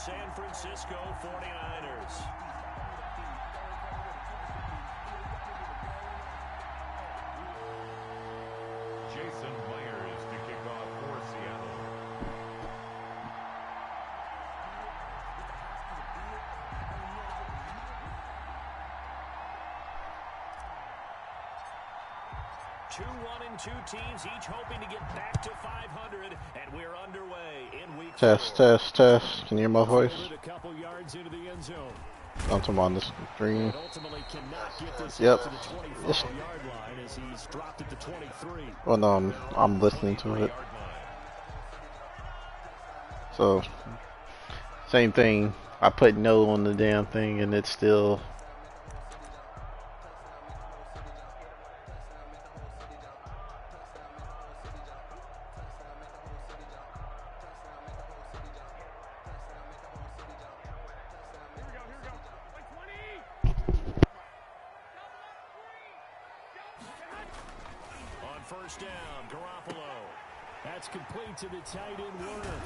San Francisco 49ers. Jason Myers to kick off for Seattle. Two 1-2 teams, each hoping to get back to 500, and we're underway in week 4. Test. Can you hear my voice? A couple yards into the end zone. I'm on the screen. Ultimately cannot get this Yep. to the 25-yard line as he's dropped it to 23. Well, no, I'm listening to it. So, same thing. I put no on the damn thing, and it's still. First down, Garoppolo. That's complete to the tight end, Werner.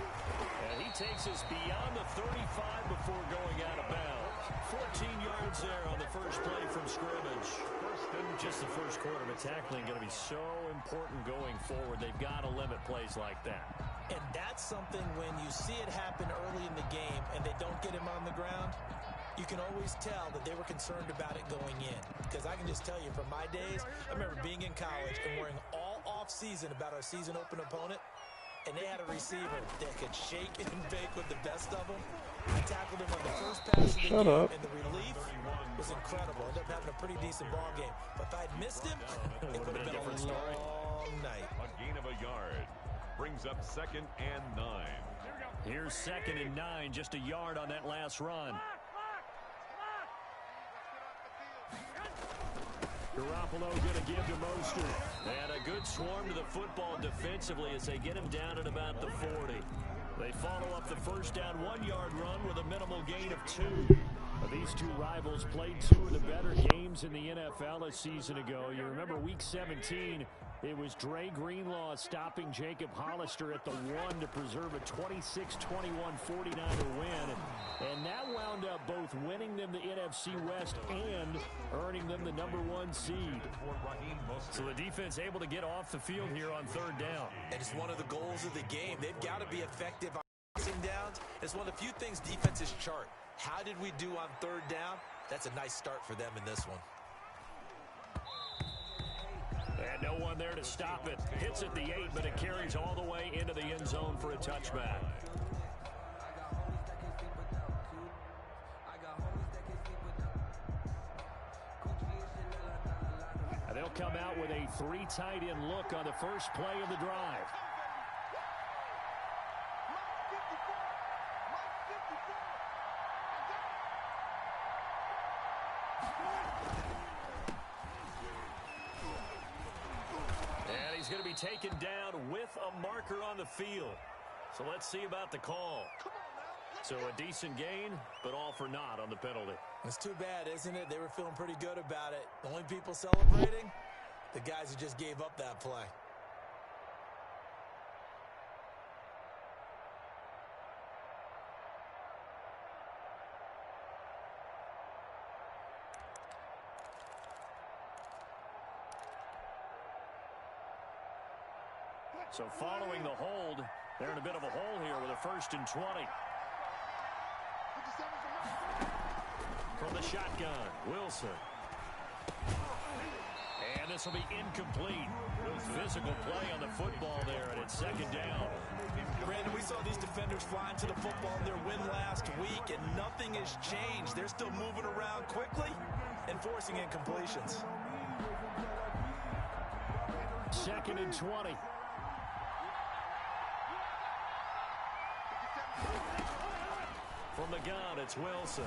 And he takes us beyond the 35 before going out of bounds. 14 yards there on the first play from scrimmage. Just the first quarter, but tackling going to be so important going forward. They've got to limit plays like that. And that's something when you see it happen early in the game and they don't get him on the ground, you can always tell that they were concerned about it going in. Because I can just tell you from my days, I remember being in college and worrying all off-season about our season open opponent, and they had a receiver that could shake and bake with the best of them. I tackled him on the first pass of the game, and the relief was incredible. Ended up having a pretty decent ball game. But if I'd missed him, it would have been a long night. A gain of a yard brings up 2nd and 9. Here's 2nd and 9, just a yard on that last run. Garoppolo going to give to Mostert. And a good swarm to the football defensively as they get him down at about the 40. They follow up the first down 1-yard run with a minimal gain of 2. These two rivals played 2 of the better games in the NFL a season ago. You remember week 17, it was Dre Greenlaw stopping Jacob Hollister at the 1 to preserve a 26-21 49er win. And that wound up both winning them the NFC West and earning them the #1 seed. So the defense able to get off the field here on 3rd down. And it's one of the goals of the game. They've got to be effective on passing downs. It's one of the few things defenses chart. How did we do on 3rd down? That's a nice start for them in this one. And no one there to stop it. Hits at the 8, but it carries all the way into the end zone for a touchback. And they'll come out with a 3 tight end look on the first play of the drive. He's going to be taken down with a marker on the field. So let's see about the call. So a decent gain, but all for naught on the penalty. It's too bad, isn't it? They were feeling pretty good about it. The only people celebrating, the guys who just gave up that play. So following the hold, they're in a bit of a hole here with a 1st and 20. From the shotgun, Wilson. And this will be incomplete. Physical play on the football there, and it's 2nd down. Brandon, we saw these defenders flying to the football in their win last week, and nothing has changed. They're still moving around quickly and forcing incompletions. 2nd and 20. From the gun, it's Wilson.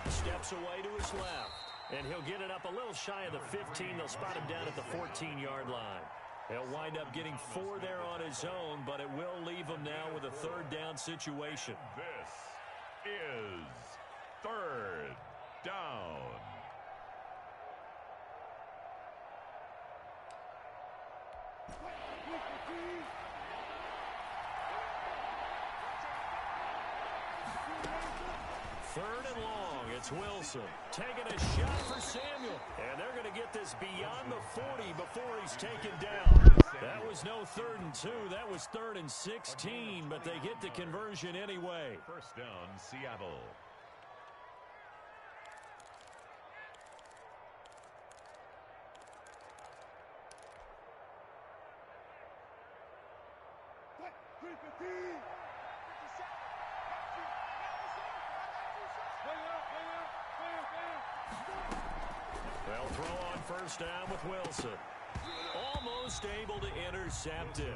Steps away to his left. And he'll get it up a little shy of the 15. They'll spot him down at the 14-yard line. He'll wind up getting 4 there on his own, but it will leave him now with a 3rd down situation. This is 3rd down. Third and long. It's Wilson taking a shot for Samuel. And they're going to get this beyond the 40 before he's taken down. That was no 3rd and 2. That was 3rd and 16, but they get the conversion anyway. First down, Seattle. They'll throw on first down with Wilson. Almost able to intercept it.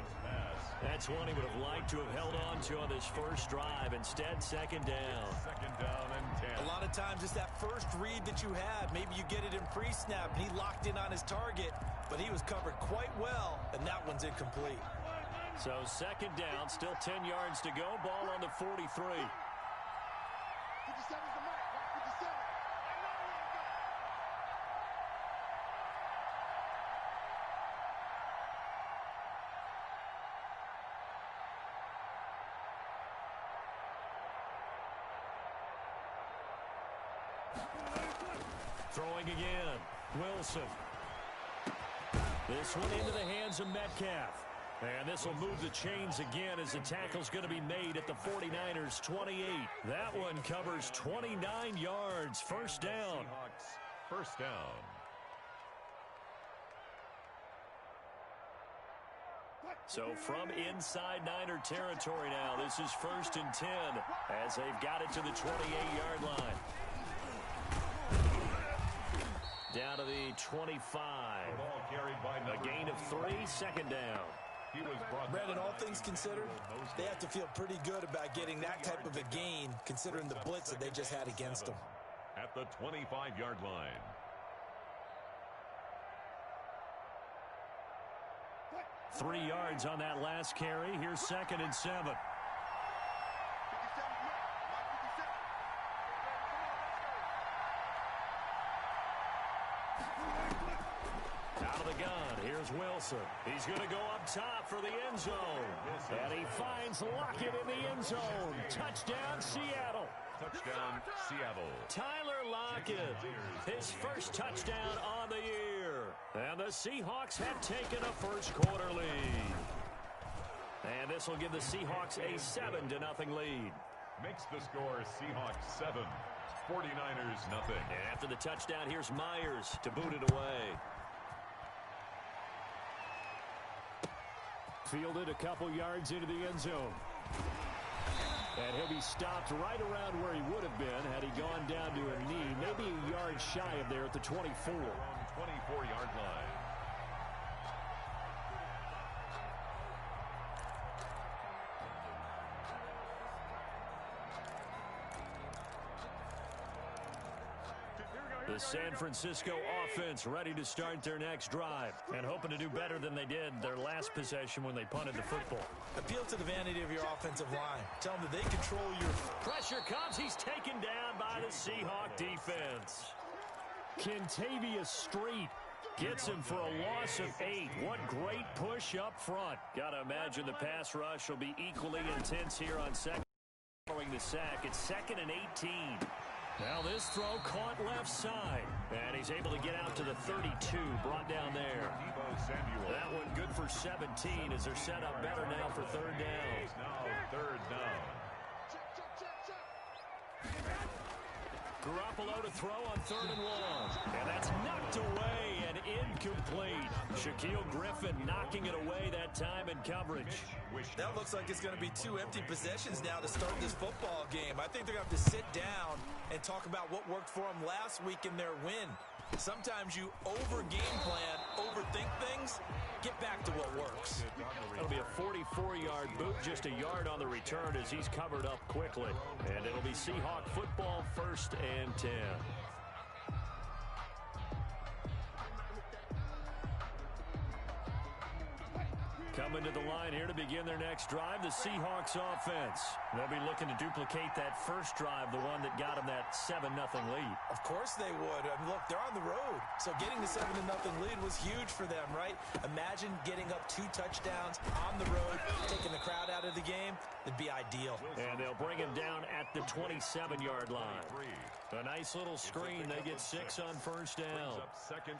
That's one he would have liked to have held on to on this first drive. Instead, second down. Second down and 10. A lot of times it's that first read that you have. Maybe you get it in pre-snap, and he locked in on his target, but he was covered quite well, and that one's incomplete. So second down, still 10 yards to go. Ball on the 43. Throwing again. Wilson. This one into the hands of Metcalf. And this will move the chains again as the tackle's going to be made at the 49ers 28. That one covers 29 yards. First down. First down. So from inside Niner territory now, this is 1st and 10 as they've got it to the 28-yard line. Down to the 25. A gain of 3, second down. Brandon, all things considered, they have to feel pretty good about getting that type of a gain, considering the blitz that they just had against them. At the 25-yard line. Three yards on that last carry. Here's 2nd and 7. Out of the gun. Here's Wilson. He's going to go up top for the end zone. And he finds Lockett in the end zone. Touchdown, Seattle. Touchdown, Seattle. Tyler Lockett, his first touchdown on the year. And the Seahawks have taken a first-quarter lead. And this will give the Seahawks a 7-0 lead. Makes the score Seahawks 7, 49ers nothing. And after the touchdown, here's Myers to boot it away. Fielded a couple yards into the end zone. And he'll be stopped right around where he would have been had he gone down to a knee, maybe a yard shy of there at the 24. 24-yard line. The San Francisco offense ready to start their next drive and hoping to do better than they did their last possession when they punted the football. Appeal to the vanity of your offensive line. Tell them that they control your... Pressure comes. He's taken down by the Seahawk defense. Kentavious Street gets him for a loss of 8. What great push up front. Got to imagine the pass rush will be equally intense here on second. Following the sack, it's 2nd and 18. Now this throw caught left side. And he's able to get out to the 32, brought down there. That one good for 17 as they're set up better now for third down. Now third down. Garoppolo to throw on 3rd and 1. And that's knocked away and incomplete. Shaquille Griffin knocking it away that time in coverage. That looks like it's going to be 2 empty possessions now to start this football game. I think they're going to have to sit down and talk about what worked for them last week in their win. Sometimes you over-game plan, overthink things, get back to what works. It'll be a 44-yard boot, just a yard on the return as he's covered up quickly. And it'll be Seahawk football 1st and 10. Coming to the line here to begin their next drive, the Seahawks offense. They'll be looking to duplicate that first drive, the one that got them that 7-0 lead. Of course they would. I mean, look, they're on the road. So getting the 7-0 lead was huge for them, right? Imagine getting up 2 touchdowns on the road, taking the crowd out of the game. It'd be ideal. And they'll bring him down at the 27-yard line. A nice little screen. They get 6 on first down.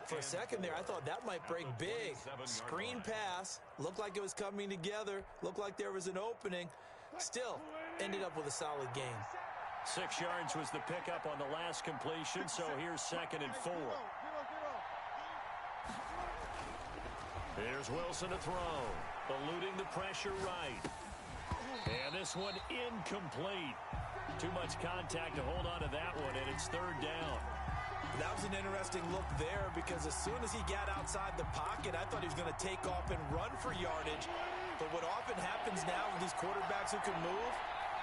For a second there, I thought that might break big. Screen pass. Looked like it was coming together. Looked like there was an opening. Still, ended up with a solid gain. 6 yards was the pickup on the last completion, so here's 2nd and 4. Here's Wilson to throw. Eluding the pressure right. And this one incomplete. Too much contact to hold on to that one, and it's 3rd down. That was an interesting look there because as soon as he got outside the pocket, I thought he was going to take off and run for yardage. But what often happens now with these quarterbacks who can move,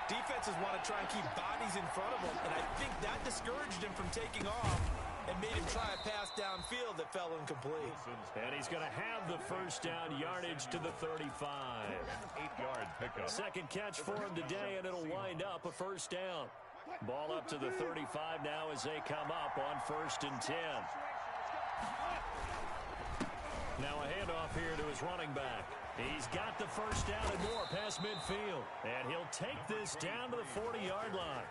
defenses want to try and keep bodies in front of them, and I think that discouraged him from taking off and made him try a pass downfield that fell incomplete. And he's going to have the first down yardage to the 35. 8-yard pickup. Second catch for him today, and it'll wind up a first down. Ball up to the 35 now as they come up on 1st and 10. Now a handoff here to his running back. He's got the first down and more past midfield. And he'll take this down to the 40-yard line.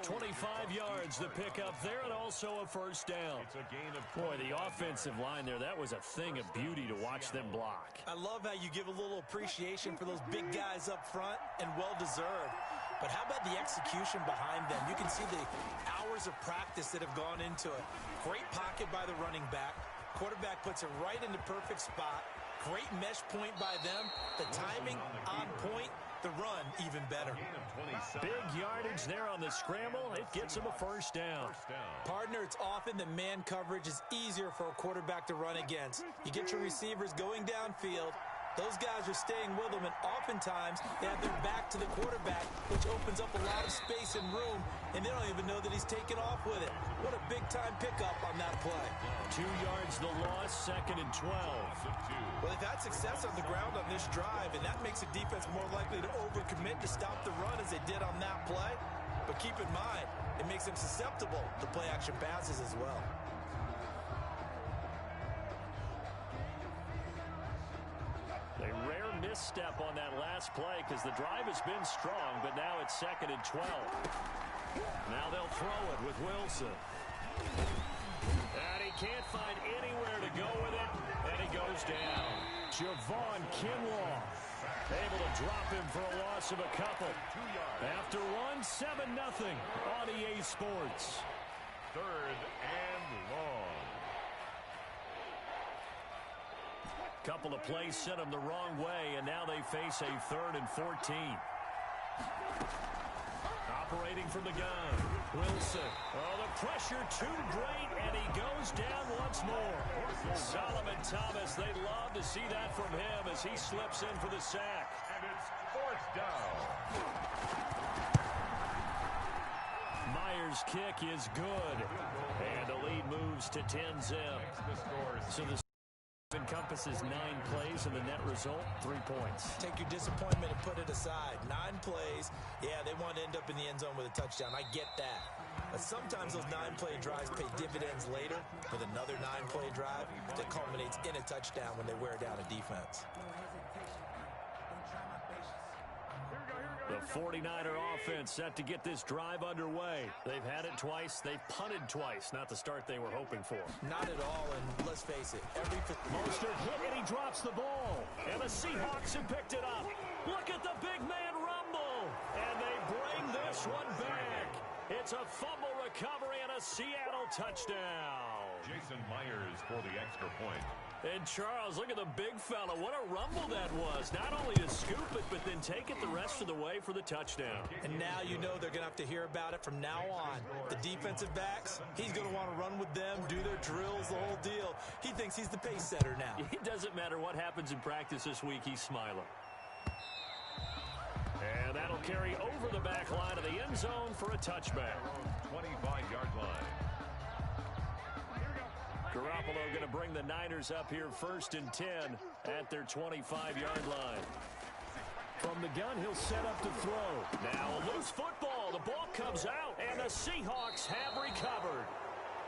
25 yards the pickup there, and also a first down. It's a gain of Boy, the offensive line there, that was a thing of beauty to watch them block. I love how you give a little appreciation for those big guys up front, and well-deserved. But how about the execution behind them? You can see the hours of practice that have gone into it. Great pocket by the running back. Quarterback puts it right in the perfect spot. Great mesh point by them. The timing on point. The run even better. Big yardage there on the scramble. It gets him a first down. Partner, it's often that man coverage is easier for a quarterback to run against. You get your receivers going downfield. Those guys are staying with them, and oftentimes they have their back to the quarterback, which opens up a lot of space and room, and they don't even know that he's taken off with it. What a big-time pickup on that play. 2 yards the loss, 2nd and 12. Well, they've had success on the ground on this drive, and that makes a defense more likely to overcommit to stop the run as they did on that play. But keep in mind, it makes them susceptible to play-action passes as well. A rare misstep on that last play because the drive has been strong, but now it's 2nd and 12. Now they'll throw it with Wilson. And he can't find anywhere to go with it, and he goes down. Javon Kinlaw able to drop him for a loss of a couple. After one, 7-0 on EA Sports. 3rd and long. Couple of plays sent them the wrong way, and now they face a 3rd and 14. Operating from the gun, Wilson. Oh, the pressure too great, and he goes down once more. Solomon Thomas, they'd love to see that from him as he slips in for the sack. And it's 4th down. Myers' kick is good, and the lead moves to 10-zip. So the encompasses 9 plays, and the net result, 3 points. Take your disappointment and put it aside. 9 plays, yeah, they want to end up in the end zone with a touchdown. I get that. But sometimes those 9-play drives pay dividends later with another 9-play drive that culminates in a touchdown when they wear down a defense. The 49er offense set to get this drive underway. They've had it twice. They've punted twice. Not the start they were hoping for. Not at all, and let's face it, Mostert hit, and he drops the ball. And the Seahawks have picked it up. Look at the big man rumble. And they bring this one back. It's a fumble recovery and a Seattle touchdown. Jason Myers for the extra point. And Charles, look at the big fella. What a rumble that was. Not only to scoop it, but then take it the rest of the way for the touchdown. And now you know they're going to have to hear about it from now on. The defensive backs, he's going to want to run with them, do their drills, the whole deal. He thinks he's the pace setter now. It doesn't matter what happens in practice this week. He's smiling. And that'll carry over the back line of the end zone for a touchback. 25-yard line. Garoppolo going to bring the Niners up here 1st and 10 at their 25-yard line. From the gun, he'll set up to throw. Now a loose football. The ball comes out, and the Seahawks have recovered.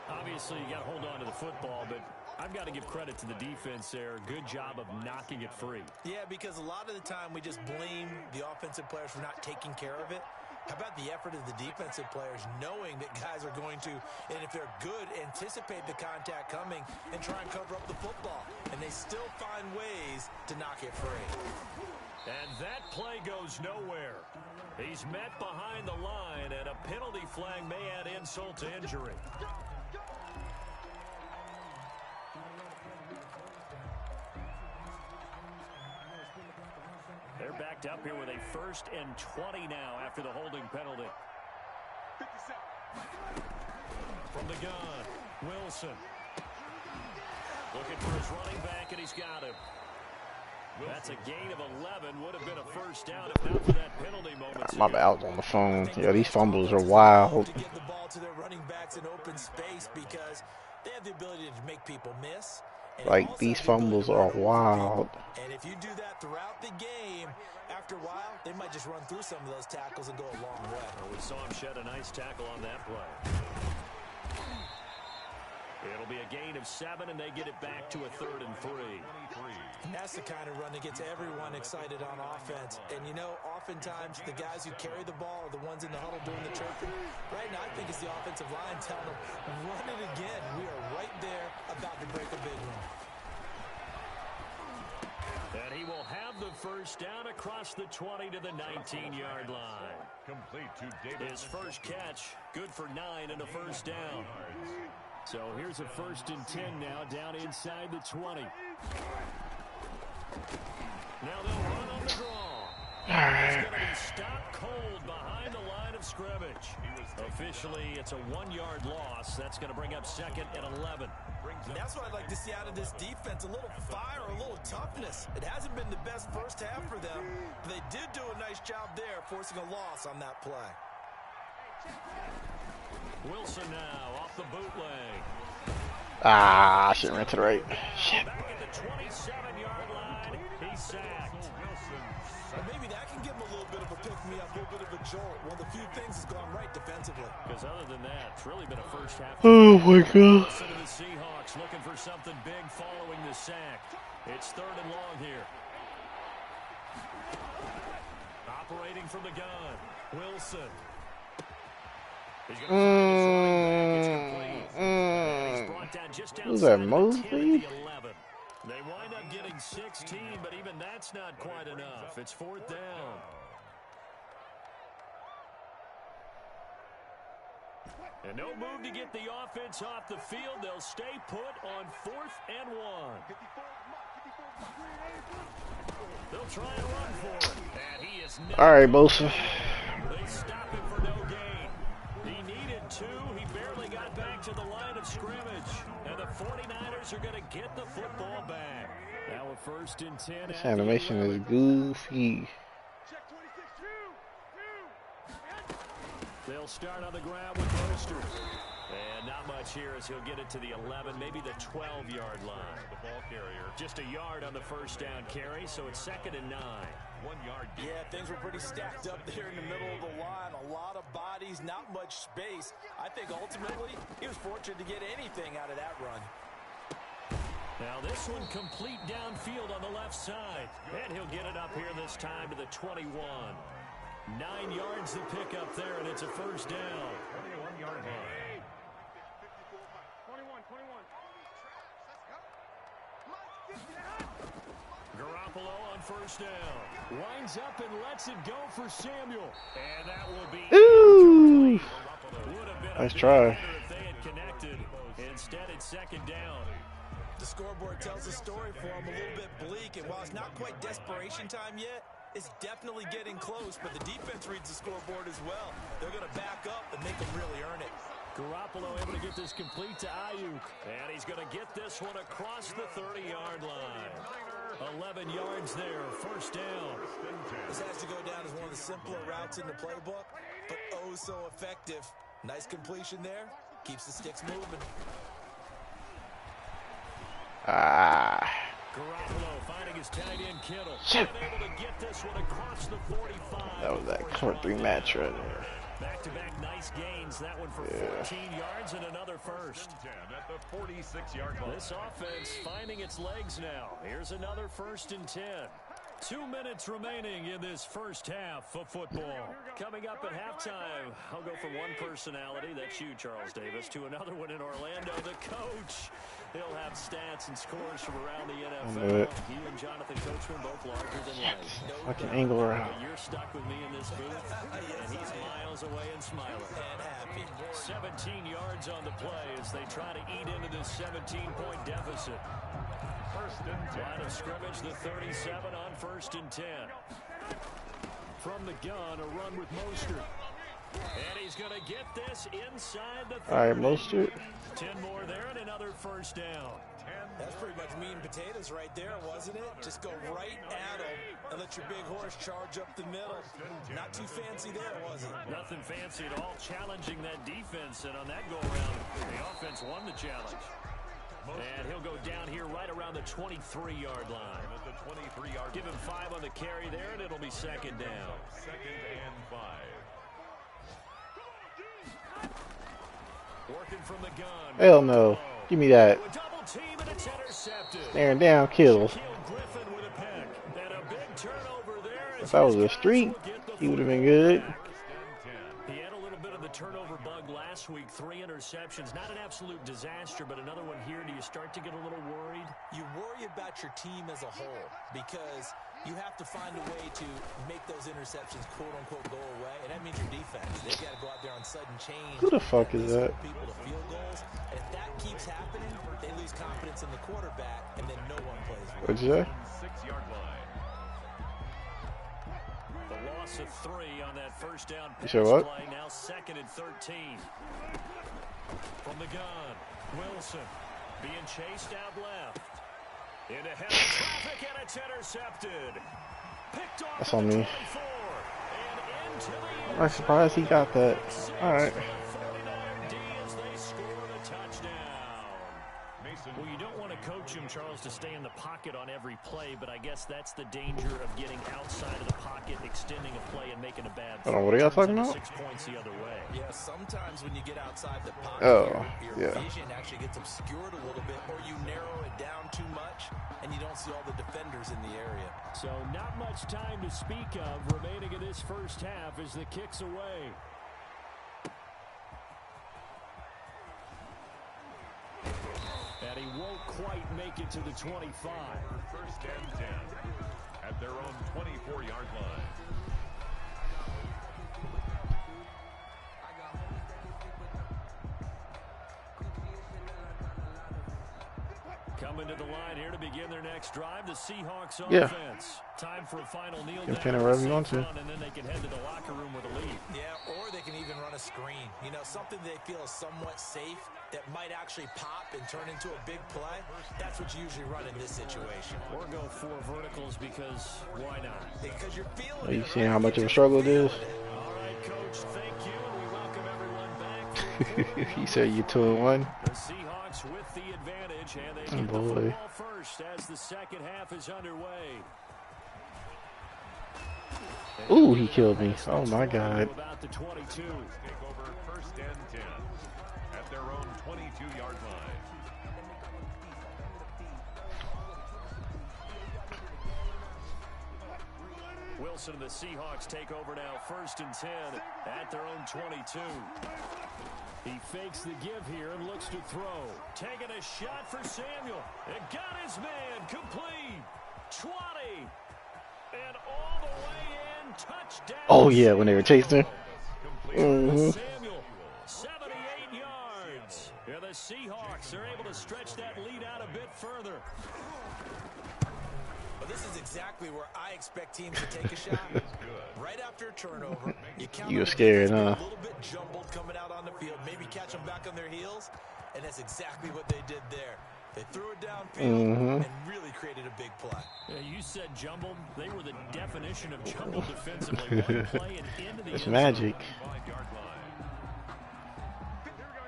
Obviously, you got to hold on to the football, but I've got to give credit to the defense there. Good job of knocking it free. Yeah, because a lot of the time we just blame the offensive players for not taking care of it. How about the effort of the defensive players knowing that guys are going to, and if they're good, anticipate the contact coming and try and cover up the football. And they still find ways to knock it free. And that play goes nowhere. He's met behind the line, and a penalty flag may add insult to injury. They're backed up here with a 1st and 20 now after the holding penalty. From the gun, Wilson. Looking for his running back, and he's got him. That's a gain of 11. Would have been a first down if not for that penalty moment. My bad, I was on the phone. Yeah, these fumbles are wild. To get the ball to their running backs in open space because they have the ability to make people miss. Like, these fumbles are wild. And if you do that throughout the game, after a while, they might just run through some of those tackles and go a long way. Well, we saw him shed a nice tackle on that play. It'll be a gain of 7, and they get it back to a 3rd and 3. And that's the kind of run that gets everyone excited on offense. And, you know, oftentimes the guys who carry the ball are the ones in the huddle doing the chirping. Right now, I think it's the offensive line telling them, run it again. We are right there about to break a big one. And he will have the first down across the 20 to the 19-yard line. Complete to David. His first catch, good for 9 and a first down. So here's a 1st and 10 now, down inside the 20. Now they'll run on the draw. He's going to be stopped cold behind the line of scrimmage. Officially, it's a 1-yard loss. That's going to bring up 2nd and 11. And that's what I'd like to see out of this defense, a little fire, a little toughness. It hasn't been the best first half for them, but they did do a nice job there, forcing a loss on that play. Wilson now off the bootleg. Ah, I should have ran to the right. Shit. Back at the 27-yard line, he's sacked. Or maybe that can give him a little bit of a pick-me-up, a little bit of a jolt. One of the few things has gone right defensively. Because other than that, it's really been a first half. Oh, my God. Listen to the Seahawks looking for something big following the sack. It's 3rd and long here. Operating from the gun, Wilson. He's going to find his running back. It's complete. And he's brought down just Who's that, outside Mosley? the 10 at the 11. They wind up getting 16, but even that's not quite enough. It's 4th down. And no move to get the offense off the field. They'll stay put on 4th and 1. They'll try and run for it. And he is All right, Bosa. They stop him for no gain. He needed 2. He barely got back to the line of scrimmage. And the 49ers are going to get the football back. Now a 1st and 10. This animation is goofy. They'll start on the ground with Mostert. And not much here as he'll get it to the 11, maybe the 12-yard line. The ball carrier. Just a yard on the first down carry, so it's 2nd and 9. 1 yard. Yeah, things were pretty stacked up there in the middle of the line. A lot of bodies, not much space. I think ultimately he was fortunate to get anything out of that run. Now this one complete downfield on the left side. And he'll get it up here this time to the 21. 9 yards to pick up there, and it's a first down. 21-yard line. 21. Garoppolo on first down. Winds up and lets it go for Samuel. And that will be... Ooh. Would have been Nice a try. if they had connected. Instead, it's 2nd down. The scoreboard tells a story for him, a little bit bleak, and while it's not quite desperation time yet, it's definitely getting close, but the defense reads the scoreboard as well. They're going to back up and make them really earn it. Garoppolo able to get this complete to Ayuk. And he's going to get this one across the 30-yard line. 11 yards there, first down. This has to go down as one of the simpler routes in the playbook, but oh so effective. Nice completion there. Keeps the sticks moving. Ah. Garoppolo finding his tight end Kittle. Shit. Able to get this one across the 45. That was that cover 3 match right there. Back-to-back nice gains. That one for 14 yards and another first. At the 46-yard line. This offense finding its legs now. Here's another 1st and 10. 2 minutes remaining in this first half of football. Coming up at halftime, I'll go from one personality, that's you, Charles Davis, to another one in Orlando, the coach. He'll have stats and scores from around the NFL. He and Jonathan Coachman both larger than life. Fucking angle around. You're stuck with me in this booth, and he's miles away and smiling. And happy. 17 yards on the play as they try to eat into this 17-point deficit. Line of scrimmage, the 37 on 1st and 10. From the gun, a run with Mostert. And he's going to get this inside the 30. All right, Mostert. 10 more there and another 1st down. That's pretty much meat and potatoes right there, wasn't it? Just go right at him and let your big horse charge up the middle. Not too fancy there, was it? Nothing fancy at all, challenging that defense. And on that go-around, the offense won the challenge. And he'll go down here right around the 23-yard line. At the 23-yard Give him 5 on the carry there, and it'll be 2nd down. 2nd and 5. Working from the gun. Hell no. Give me that. Double team and it's intercepted. Staring down, kills. Griffin with a pick. And a big turnover there. If I was a street, he would have been good. He had a little bit of the turnover bug last week. 3 interceptions. Not an absolute disaster, but another one here. Do you start to get a little worried? You worry about your team as a whole because you have to find a way to make those interceptions, quote-unquote, go away, and that means your defense. They've got to go out there on sudden change. Who the fuck is that? People to field goals, and if that keeps happening, they lose confidence in the quarterback, and then no one plays well. What'd you say? 6-yard line. The loss of 3 on that 1st down pass play. Now 2nd and 13. From the gun, Wilson being chased out left. Into heavy traffic, and it's intercepted. Picked off. That's on me. 24, and into the I'm surprised he got that. All right. 49er D as they score the touchdown. Well, you don't want to coach him, Charles, to stay in the pocket on every play, but I guess that's the danger of getting outside of the pocket, extending a play, and making a bad throw. What are y'all talking about? 6 points the other way. Yeah, sometimes when you get outside the pocket, your vision actually gets obscured a little bit, or you narrow it down too much, and you don't see all the defenders in the area. So not much time to speak of remaining in this first half as the kick's away. And he won't quite make it to the 25. 1st and 10 at their own 24-yard line. Coming to the line here to begin their next drive, the Seahawks offense. Time for a final kneel down. And then they can head to the locker room with a lead. Yeah, or they can even run a screen. You know, something they feel is somewhat safe that might actually pop and turn into a big play. That's what you usually run in this situation. Or go 4 verticals because why not? Because you're feeling Are you seeing how much of a struggle it is? All right, Coach, thank you. And we welcome everyone back. He said you 2-1. The Seahawks with the advantage, and they get the football first as the 2nd half is underway. Ooh, he killed me. Oh my God. About the 22. Take over 1st and 10 at their own 22-yard line. Wilson and the Seahawks take over now 1st and 10 at their own 22. He fakes the give here and looks to throw. Taking a shot for Samuel. It got his man complete. 20. And all the way in. Touchdown. Oh yeah, when they were chasing him. Samuel, 78 yards. And the Seahawks are able to stretch that lead out a bit further. Well, this is exactly where I expect teams to take a shot. Right after a turnover, you were scared, huh? A little bit jumbled coming out on the field. Maybe catch them back on their heels, and that's exactly what they did there. They threw it downfield and really created a big play. Yeah, you said jumbled. They were the definition of jumbled defensively. One play and into the it's magic.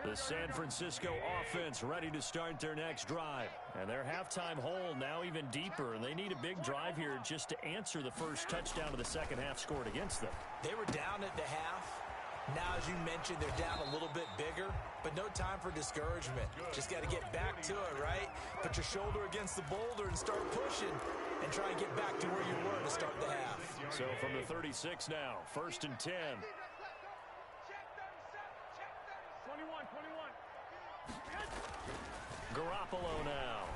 The San Francisco offense ready to start their next drive. And their halftime hole now even deeper, and they need a big drive here just to answer the first touchdown of the second half scored against them. They were down at the half. Now, as you mentioned, they're down a little bit bigger, but no time for discouragement. Just got to get back to it, right? Put your shoulder against the boulder and start pushing and try and get back to where you were to start the half. So from the 36 now, 1st and 10. 21. Garoppolo now.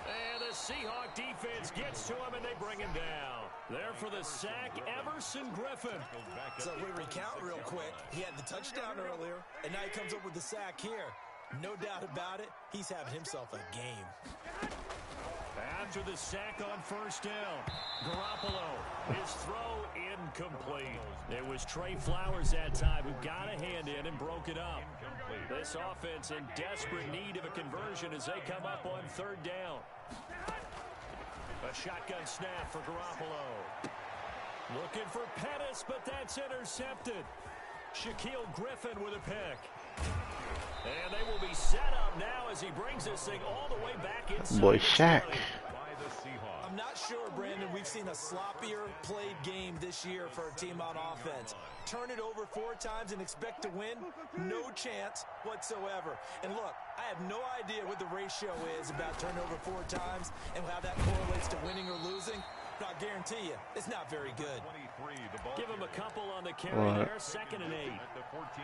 And the Seahawk defense gets to him, and they bring him down. There for the sack, Everson Griffin. So we recount real quick. He had the touchdown earlier, and now he comes up with the sack here. No doubt about it, he's having himself a game. After the sack on 1st down, Garoppolo, his throw incomplete. It was Trey Flowers that time who got a hand in and broke it up. This offense in desperate need of a conversion as they come up on 3rd down. A shotgun snap for Garoppolo. Looking for Pettis, but that's intercepted. Shaquille Griffin with a pick. And they will be set up now as he brings this thing all the way back inside. Boy, Shaq. I'm not sure, Brandon, we've seen a sloppier played game this year for a team on offense. Turn it over 4 times and expect to win? No chance whatsoever. And look, I have no idea what the ratio is about turnover 4 times and how that correlates to winning or losing. But I guarantee you, it's not very good. Give him a couple on the carry there, 2nd and 8.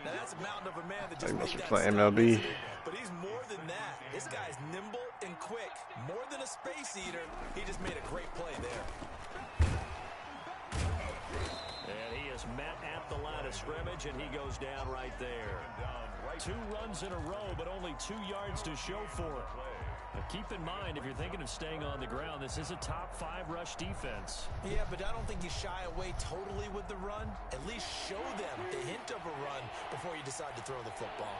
Now that's a mountain of a man that just Must made be that playing stop, MLB. isn't he? But he's more than that. This guy's nimble and quick. More than a space eater. He just made a great play there. And he is met at the line of scrimmage, and he goes down right there. 2 runs in a row, but only 2 yards to show for it. Now keep in mind, if you're thinking of staying on the ground, this is a top 5 rush defense. Yeah, but I don't think you shy away totally with the run. At least show them the hint of a run before you decide to throw the football.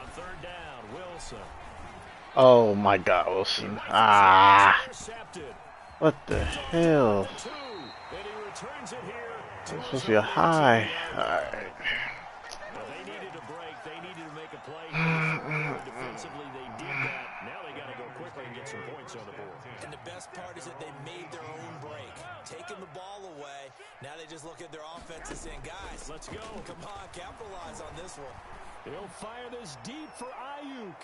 On 3rd down, Wilson. Oh my God, Wilson. Ah. What the hell? And he returns it here. It's supposed to be a high. Alright. They needed a break. They needed to make a play. Defensively, they did that. Now they got to go quickly and get some points on the board. And the best part is that they made their own break. Taking the ball away. Now they just look at their offense and saying, guys, let's go. Come on, capitalize on this one. He'll fire this deep for Ayuk.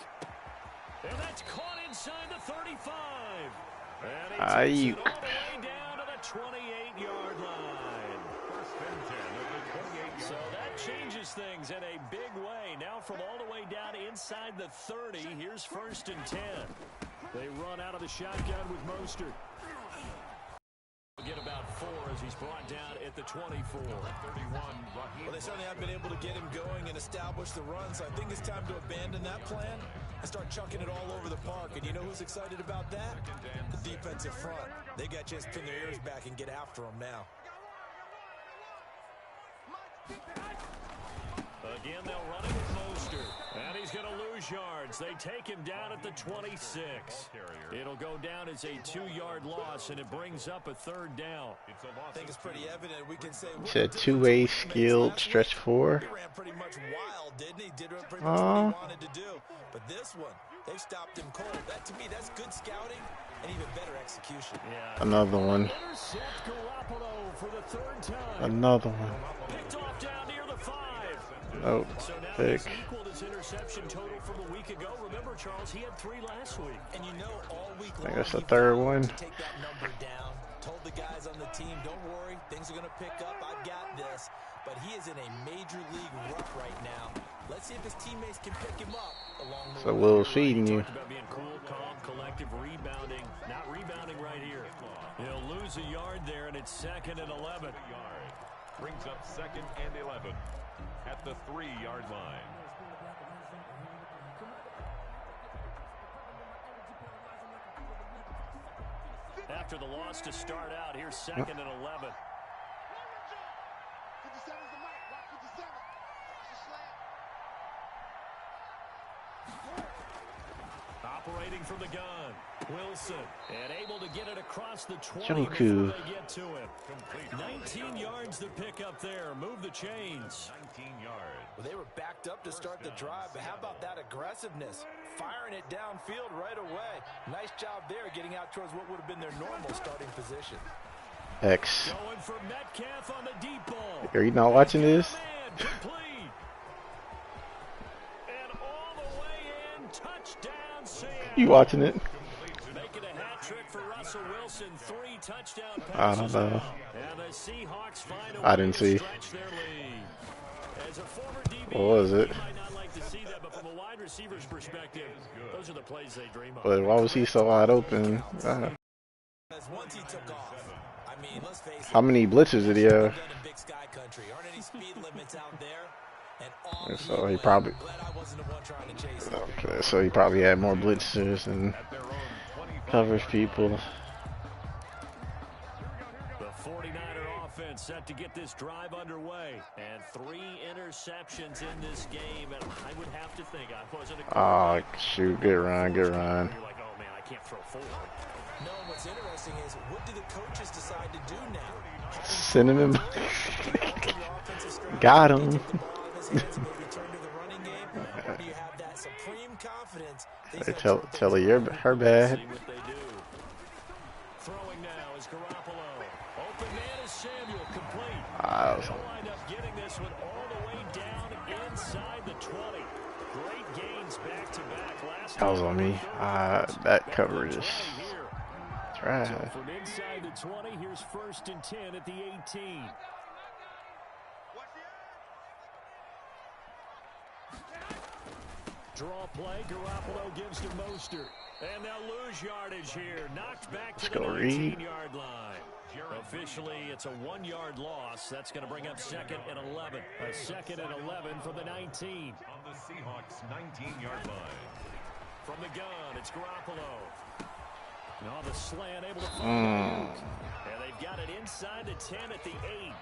And that's caught inside the 35. And he takes it all the way down to the 28-yard line. So that changes things in a big way. Now from all the way down inside the 30, here's 1st and 10. They run out of the shotgun with Mostert. Get about 4 as he's brought down at the 24. 31. Well, they certainly have been able to get him going and establish the run, so I think it's time to abandon that plan and start chucking it all over the park. And you know who's excited about that? The defensive front. They got a chance to pin their ears back and get after him now. Again, they'll run it with Mostert. And he's going to lose yards. They take him down at the 26. It'll go down as a 2-yard loss, and it brings up a 3rd down. I think it's pretty evident. We can say It's a 2-way skilled stretch 4. He ran pretty much wild, didn't he? Did pretty much what he wanted to do. But this one, they stopped him cold. That, to me, that's good scouting and even better execution. Yeah. Another one. For the 3rd time. Another one. Picked off down near the 5. Oh, so now big. he's equaled his interception total from a week ago. Remember, Charles, he had 3 last week. And you know all week long, I think that's the 3rd one. Take that number down. Told the guys on the team, don't worry, things are going to pick up. I've got this. But he is in a major league rut right now. Let's see if his teammates can pick him up along the way. So Will's feeding you. About being cool, calm, collective, rebounding. Not rebounding right here. He'll lose a yard there, and it's 2nd and 11. Brings up 2nd and 11 at the 3-yard line. After the loss to start out, here's 2nd and 11. Operating from the gun. Wilson, and able to get it across the 20 Joku. before they get to him. 19 yards to pick up there. Move the chains. 19 yards. Well, they were backed up to start the drive, but how about that aggressiveness? Firing it downfield right away. Nice job there getting out towards what would have been their normal starting position. X. Going for Metcalf on the deep ball. Are you not watching this? Complete. And all the way in. Touchdown, Seattle. You watching it? Making a hat trick for Russell Wilson. 3 touchdown I passes. don't know. And the Seahawks find a I way didn't to see. stretch their lead. As a former DB, What was it? you might not like to see that, but from a wide receiver's perspective, those are the plays they dream of. But why was he so wide open? As once he took off, I mean, let's face How it, many blitzes did he have? done in Big Sky Country. Aren't any speed limits out there? And all So he probably. glad I wasn't the one trying to chase him. Okay, so he probably had more blitzers and At their own 25. covers people. The 49er offense set to get this drive underway. And 3 interceptions in this game. And I would have to think I wasn't a Oh, shoot. Good run, good run. You're like, oh man, I can't throw forward. No, what's interesting is what do the coaches decide to do now? Sending him. Your offensive strategy, Got him. take the ball out of his hands and maybe turn to the running game? Or do you have that supreme confidence? that he's They gonna tell throw her the her bad. See what they do. Throwing now is Garoppolo. Open man is Samuel, complete. Ah, They'll wind up getting this one all the way down inside the 20. Great gains back to back. Last that was on me. That coverage is here. trash. So from inside the 20, here's 1st and 10 at the 18. Draw play, Garoppolo gives to Mostert. And they'll lose yardage here. Knocked back to Let's the go, Reed. 19-yard line. Officially, it's a 1-yard loss. That's going to bring up 2nd and 11. A 2nd and 11 from the 19. On the Seahawks 19-yard line. From the gun, it's Garoppolo. Now the slant able to find Ayuk. And they've got it inside the 10 at the 8.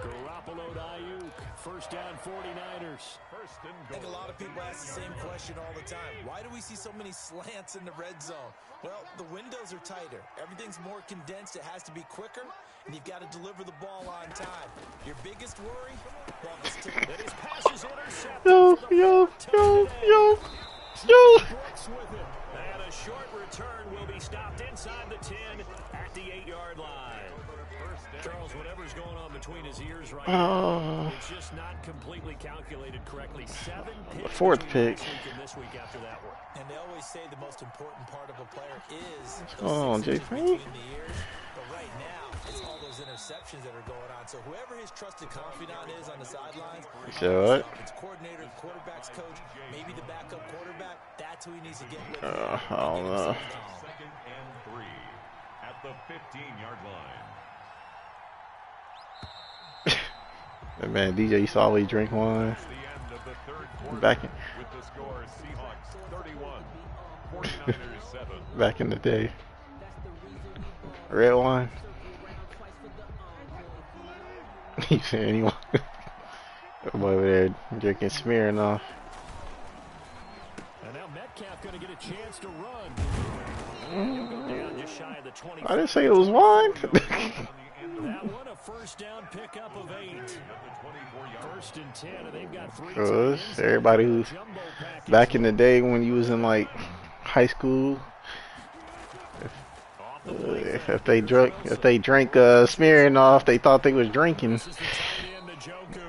Garoppolo to Ayuk. 1st down 49ers. First and I think a goal. lot of people ask the same question all the time. Why do we see so many slants in the red zone? Well, the windows are tighter. Everything's more condensed. It has to be quicker, and you've got to deliver the ball on time. Your biggest worry? Well, this And his pass is intercepted. Yo, for the yo, fourth yo, touchdown. yo, yo. Brooks with it. And a short return will be stopped inside the 10 at the 8-yard line. Charles, whatever's going on between his ears right now, it's just not completely calculated correctly. 7 picks. Fourth between pick. last week and this week after that one. And they always say the most important part of a player is What's going on, those 6 inches J. between the ears. But right now, it's all those interceptions that are going on. So whoever his trusted confidant is on the sidelines, So what? it's coordinator, the quarterback's coach, maybe the backup quarterback, that's who he needs to get with. I don't know. 2nd and 3 at the 15-yard line. Man, DJ used to always drink wine. It's the end of the 3rd quarter. Back in, With the score, Seahawks 31, 49ers 7. back in the day. Red wine. He said anyone. Boy over there drinking Smirnoff. And now Metcalf going to get a chance to run. He'll go down just shy of the 20. I didn't say it was wine. That one a 1st down pickup of 8. 1st and 10, and they've got 3 Cause tight ends. everybody who Jumbo package. back in the day when you was in like high school, Off the play if they drank Smirnoff, they thought they was drinking. This is the tight end to Joku.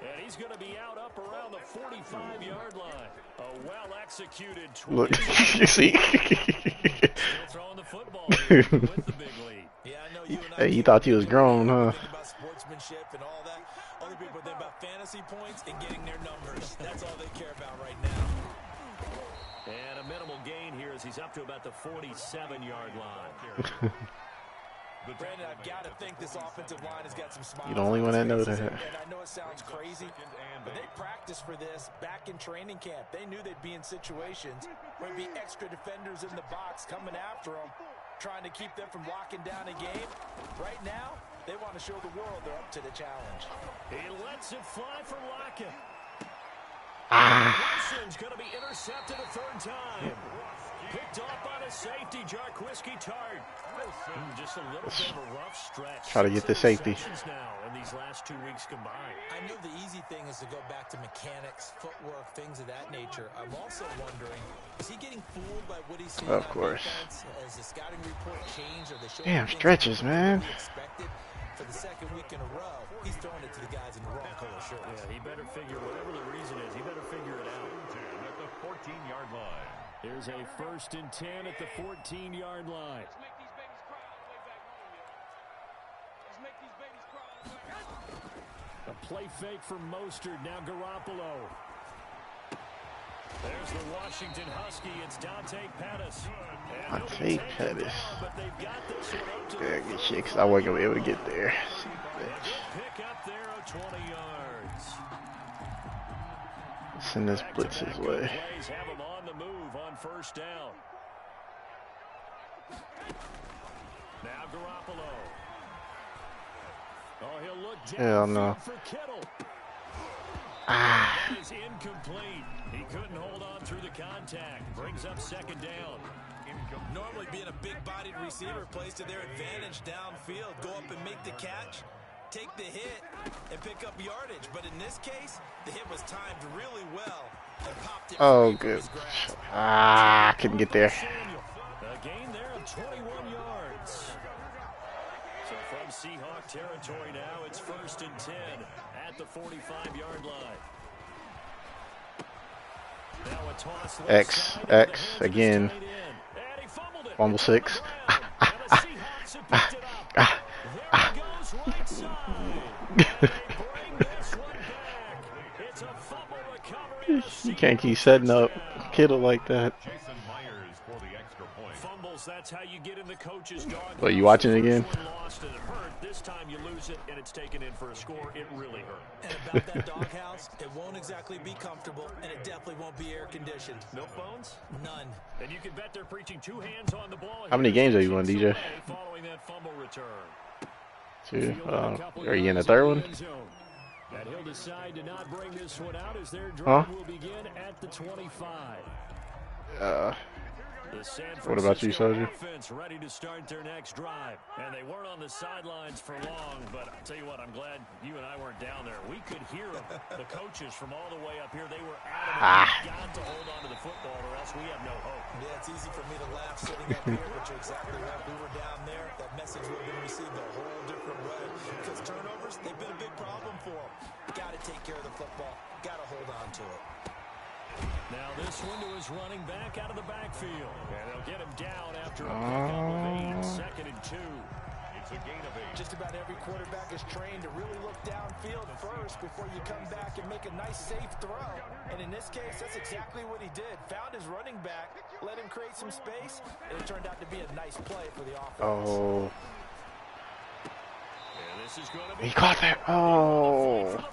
And he's going to be out up around the 45-yard line. A well-executed 20. Look, you see. Still throwing the football here with the big lead. Yeah, I know you and I Hey, you thought you was grown, huh? think about sportsmanship and all that. Other people think about fantasy points and getting their numbers. That's all they care about right now. And a minimal gain here as he's up to about the 47-yard line. Brandon, I've got to think this offensive line has got some smiles. You're the only one that knows that. And I know it sounds crazy, but they practiced for this back in training camp. They knew they'd be in situations where there'd be extra defenders in the box coming after them, trying to keep them from locking down a game. Right now, they want to show the world they're up to the challenge. He lets it fly for Lockett. Ah, Wilson's going to be intercepted a 3rd time. Picked off by the safety, Jarquiski Tart. Just a little bit of a rough stretch. Try to get the safety. Now in these last 2 weeks combined. I know the easy thing is to go back to mechanics, footwork, things of that nature. I'm also wondering, is he getting fooled by what he's seeing? Of course. Has the scouting report changed? Or the show Damn stretches, man. Expected? For the second week in a row, he's throwing it to the guys in the wrong color shirts. Yeah, he better figure whatever the reason is. He better figure it out. At the 14-yard line. Here's a 1st and 10 at the 14-yard line. Let's make these babies cry all the way back home, yeah. Let's make these babies cry all the way back home. A play fake for Mostert. Now Garoppolo. There's the Washington Husky. It's Dante Pettis. Dante Pettis. But they've got this one up to Yeah, good shit, 'cause I wasn't gonna be able to get there. pick up there of 20 yards. Send this blitz his way. Plays have him on the move on 1st down. Now Garoppolo. Oh, he'll look down. Hell no. For Kittle. Ah. That is incomplete. He couldn't hold on through the contact. Brings up 2nd down. Normally being a big-bodied receiver plays to their advantage downfield. Go up and make the catch, take the hit, and pick up yardage. But in this case, the hit was timed really well and popped it. Oh, good. Ah, couldn't get there. A gain there of 21 yards. So from Seahawk territory now, it's 1st and 10 at the 45-yard line. Now a toss X again. Fumble 6. You can't keep setting up Kittle like that. Jason Myers for the extra point. Fumbles, that's how you get in the coach's dog. What, you watching it again? Lost and it hurt. This time you lose it and it's taken in for a score. It really hurt. And about that doghouse, it won't exactly be comfortable, and it definitely won't be air conditioned. No bones? None. And you can bet they're preaching 2 hands on the ball. How many games have you won, DJ? Following that fumble return. 2. Are you in the 3rd one? And he'll decide to not bring this one out as their drive will begin at the 25. What about you, Soldier? Ready to start their next drive. And they weren't on the sidelines for long, but I'll tell you what, I'm glad you and I weren't down there. We could hear them. The coaches from all the way up here, they were adamant. We've got to hold on to the football or else we have no hope. Yeah, it's easy for me to laugh sitting up here, but you're exactly right. We were down there. That message would have been received a whole different way. Because turnovers, they've been a big problem for them. Got to take care of the football. Got to hold on to it. Now this one to his running back out of the backfield. And they'll get him down after a pickup of 8, 2nd and 2. It's a gain of 8. Just about every quarterback is trained to really look downfield first before you come back and make a nice, safe throw. And in this case, that's exactly what he did. Found his running back, let him create some space, and it turned out to be a nice play for the offense. Oh. And this is going to be He caught that. Oh.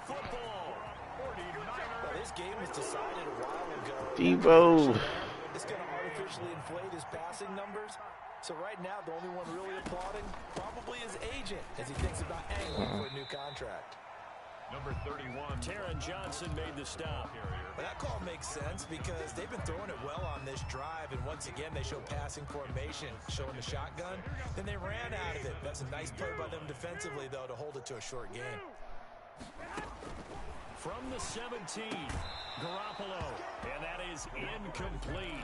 This game was decided a while ago. Debo. It's going to artificially inflate his passing numbers. So right now, the only one really applauding probably his agent as he thinks about angling for a new contract. Number 31. Taron Johnson made the stop. Well, that call makes sense because they've been throwing it well on this drive, and once again, they show passing formation, showing the shotgun. Then they ran out of it. That's a nice play by them defensively, though, to hold it to a short game. From the 17, Garoppolo, and that is incomplete.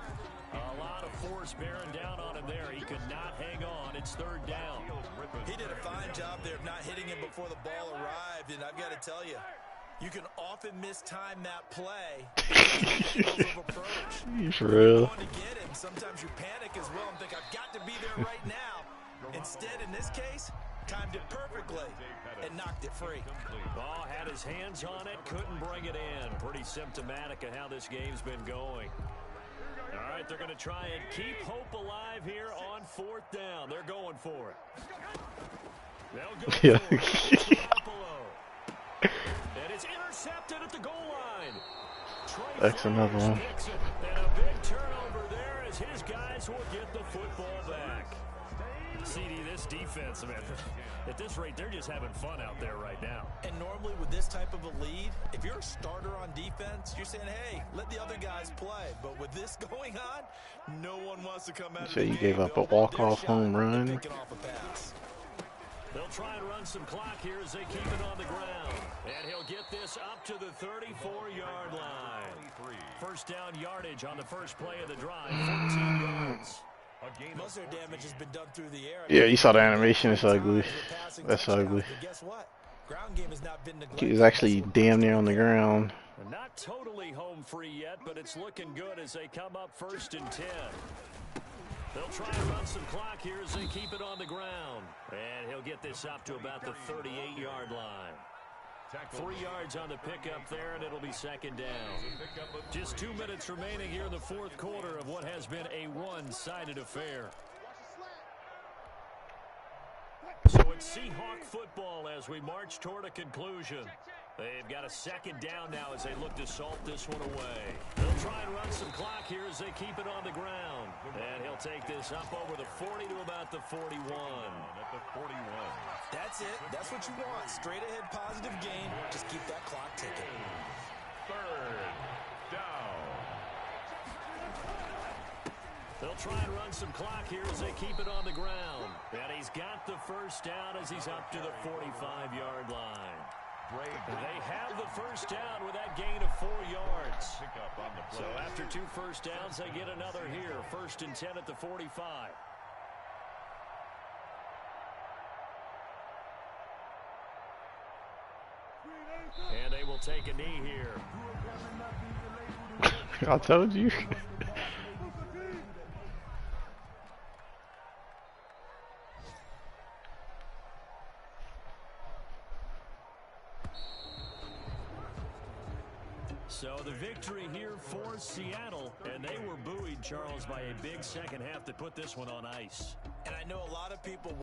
A lot of force bearing down on him there. He could not hang on. It's 3rd down. He did a fine job there of not hitting him before the ball arrived, and I've got to tell you, you can often mistime that play because of approach. He's real. Going to get him. Sometimes you panic as well and think, I've got to be there right now. Instead, in this case, timed it perfectly and knocked it free. Ball had his hands on it, couldn't bring it in. Pretty symptomatic of how this game's been going. All right, they're going to try and keep hope alive here on 4th down. They're going for it. They'll go Yeah. for it. And it's intercepted at the goal line. That's another one. And a big turnover there as his guys will get the football back. CD, this defense, man, at this this rate, they're just having fun out there right now. And normally with this type of a lead, if you're a starter on defense, you're saying, hey, let the other guys play. But with this going on, no one wants to come out of the So you game. gave up a walk-off home run. Picking off a pass. They'll try and run some clock here as they keep it on the ground. And he'll get this up to the 34-yard line. First down yardage on the first play of the drive, 14 yards. Most of their damage has been done through the air. Yeah, you saw the animation. It's ugly. That's ugly. But guess what? Ground game has not been neglected. He was actually damn near on the ground. Not totally home free yet, but it's looking good as they come up 1st and 10. They'll try and run some clock here as they keep it on the ground. And he'll get this up to about the 38-yard line. 3 yards on the pickup there, and it'll be 2nd down. Just 2 minutes remaining here in the 4th quarter of what has been a one-sided affair. So it's Seahawk football as we march toward a conclusion. They've got a 2nd down now as they look to salt this one away. They'll try and run some clock here as they keep it on the ground. And he'll take this up over the 40 to about the 41. At the 41. That's it. That's what you want. Straight ahead positive game. Just keep that clock ticking. 3rd down. They'll try and run some clock here as they keep it on the ground. And he's got the first down as he's up to the 45-yard line. They have the first down with that gain of 4 yards. So after 2 first downs, they get another here. 1st and 10 at the 45. And they will take a knee here. I told you. So the victory here for Seattle, and they were buoyed, Charles, by a big second half that put this one on ice. And I know a lot of people